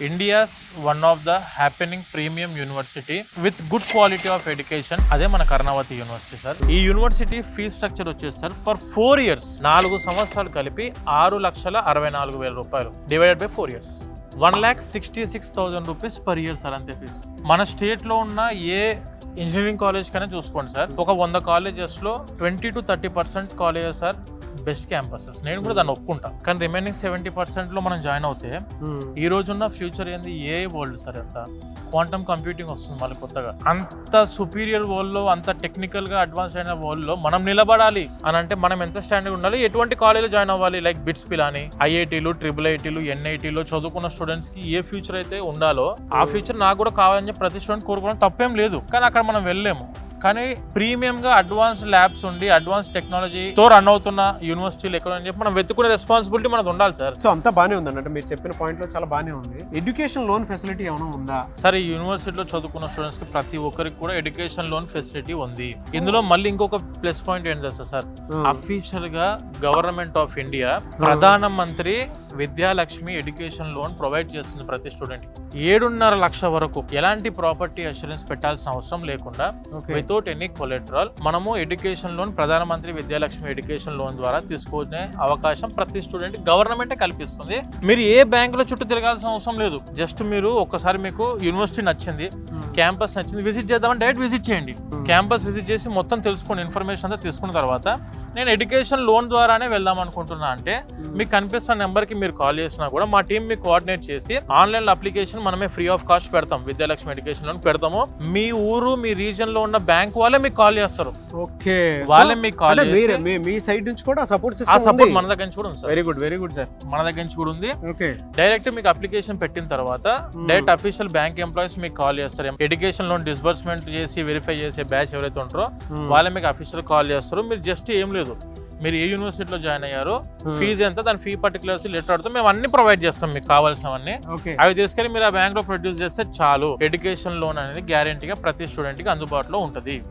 India's one of the happening premium university with good quality of education. అదే మన Karnavati university sir. ఈ university fee structure వచ్చేసి sir for 4 years 4 సంవత్సరాలు కలిపి 6,64,000 రూపాయలు divided by 4 years 1,66,000 rupees per year sir, అంతే fees. మన state లో ఉన్న ఏ ఇంజనీరింగ్ కాలేజ్ కనే చూసుకోండి సార్, ఒక 100 కాలేజెస్ లో 20 to 30% colleges sir best campuses. నేను కూడా దాన్ని ఒప్పుకుంటా. కానీ రిమైనింగ్ 70% లో మనం జాయిన్ అవుతే ఈ రోజున్న ఫ్యూచర్ ఏంది, ఏ వరల్డ్ సార్, అంత క్వాంటమ్ కంప్యూటింగ్ వస్తుంది మళ్ళీ కొత్తగా. అంత సుపీరియర్ వరల్డ్ లో, అంత టెక్నికల్ గా అడ్వాన్స్ అయిన వరల్డ్ లో మనం నిలబడాలి అని అంటే మనం ఎంత స్టాండర్డ్ ఉండాలి, ఎటువంటి కాలేజ్ జాయిన్ అవ్వాలి, లైక్ బిట్స్ పిలాని, ఐఐటీలు, ట్రిపుల్ ఎన్ఐటీలు చదువుకున్న స్టూడెంట్స్ కి ఏ ఫ్యూచర్ అయితే ఉండాలో ఆ ఫ్యూచర్ నాకు కూడా కావాలని చెప్పి ప్రతి స్టూడెంట్ కోరుకోవడం తప్పేం లేదు. కానీ అక్కడ మనం వెళ్ళలేము. కానీ ప్రీమియం గా అడ్వాన్స్డ్ ల్యాబ్స్ ఉండి అడ్వాన్స్ టెక్నాలజీతో రన్ అవుతున్న యూనివర్సిటీలు ఎక్కడ అని చెప్పి మనం వెతుకునే రెస్పాన్సిబిలిటీ మనకు ఉండాలి సార్. సో అంతా బానే ఉందండి, అంటే మీరు చెప్పిన పాయింట్ లో చాలా బానే ఉంది. ఎడ్యుకేషన్ లోన్ ఫెసిలిటీ ఏమైనా ఉందా సార్? ఈ యూనివర్సిటీలో చదువుకున్న స్టూడెంట్స్ కి ప్రతి ఒక్కరికి కూడా ఎడ్యుకేషన్ లోన్ ఫెసిలిటీ ఉంది. ఇందులో మళ్ళీ ఇంకొక ప్లస్ పాయింట్ ఏంటి తెలుసా సార్, అఫీషియల్ గా government of India Pradhan Mantri Vidyalakshmi education loan provide చేస్తుంది ప్రతి స్టూడెంట్ కి. 7.5 లక్షల వరకు ఎలాంటి ప్రాపర్టీ అష్యూరెన్స్ పెట్టాల్సిన అవసరం లేకుండా వితౌట్ ఎనీ కొలెటరల్ మనము ఎడ్యుకేషన్ లోన్ ప్రధానమంత్రి విద్యాలక్ష్మి ఎడ్యుకేషన్ లోన్ ద్వారా తీసుకునే అవకాశం ప్రతి స్టూడెంట్ గవర్నమెంటే కల్పిస్తుంది. మీరు ఏ బ్యాంకుల చుట్టూ తిరగాల్సిన అవసరం లేదు. జస్ట్ మీరు ఒక్కసారి మీకు యూనివర్సిటీ నచ్చింది, క్యాంపస్ నచ్చింది, విజిట్ చేద్దామని డైరెక్ట్ విజిట్ చేయండి. క్యాంపస్ విజిట్ చేసి మొత్తం తెలుసుకోండి, ఇన్ఫర్మేషన్ అంతా తీసుకున్న తర్వాత నేను ఎడ్యుకేషన్ లోన్ ద్వారానే వెళ్దాం అనుకుంటున్నా అంటే మీకు కనిపిస్తున్న నెంబర్కి మీరు కాల్ చేసినా కూడా మా టీం మీకు కోఆర్డినేట్ చేసి ఆన్లైన్ అప్లికేషన్ మనమే ఫ్రీ ఆఫ్ కాస్ట్ పెడతాం. విద్యాలక్ష్మి ఎడ్యుకేషన్ లోన్ పెడతాము. మీ ఊరు, మీ రీజన్ లో ఉన్న బ్యాంక్ వాళ్ళే మీకు కాల్ చేస్తారు. ఓకే, వాళ్ళే మీకు కాల్ చేసి మీ సైడ్ నుంచి కూడా సపోర్ట్ మన దగ్గర నుంచి కూడా ఉంది సార్. Very good sir. మన దగ్గర నుంచి కూడా ఉంది. ఓకే, డైరెక్ట్ మీకు అప్లికేషన్ పెట్టిన తర్వాత డైరెక్ట్ అఫీషియల్ బ్యాంక్ ఎంప్లాయీస్ మీకు కాల్ చేస్తారు. ఎడ్యుకేషన్ లోన్ డిస్బర్స్మెంట్ చేసి వెరిఫై చేసే బ్యాచ్ ఎవరైతే ఉంటారో వాళ్ళే మీకు అఫీషియల్ కాల్ చేస్తారు. మీరు జస్ట్ ఏం లేదు, మీరు ఏ యూనివర్సిటీలో జాయిన్ అయ్యారో, ఫీజు ఎంత, దాని ఫీ పర్టికులర్స్ లెటర్ అడితే మేము అన్ని ప్రొవైడ్ చేస్తాం మీకు కావాల్సినవన్నీ. అవి తీసుకొని మీరు ఆ బ్యాంక్ లో ప్రొడ్యూస్ చేస్తే చాలు. ఎడ్యుకేషన్ లోన్ అనేది గ్యారెంటీగా ప్రతి స్టూడెంట్ కి అందుబాటులో ఉంటుంది.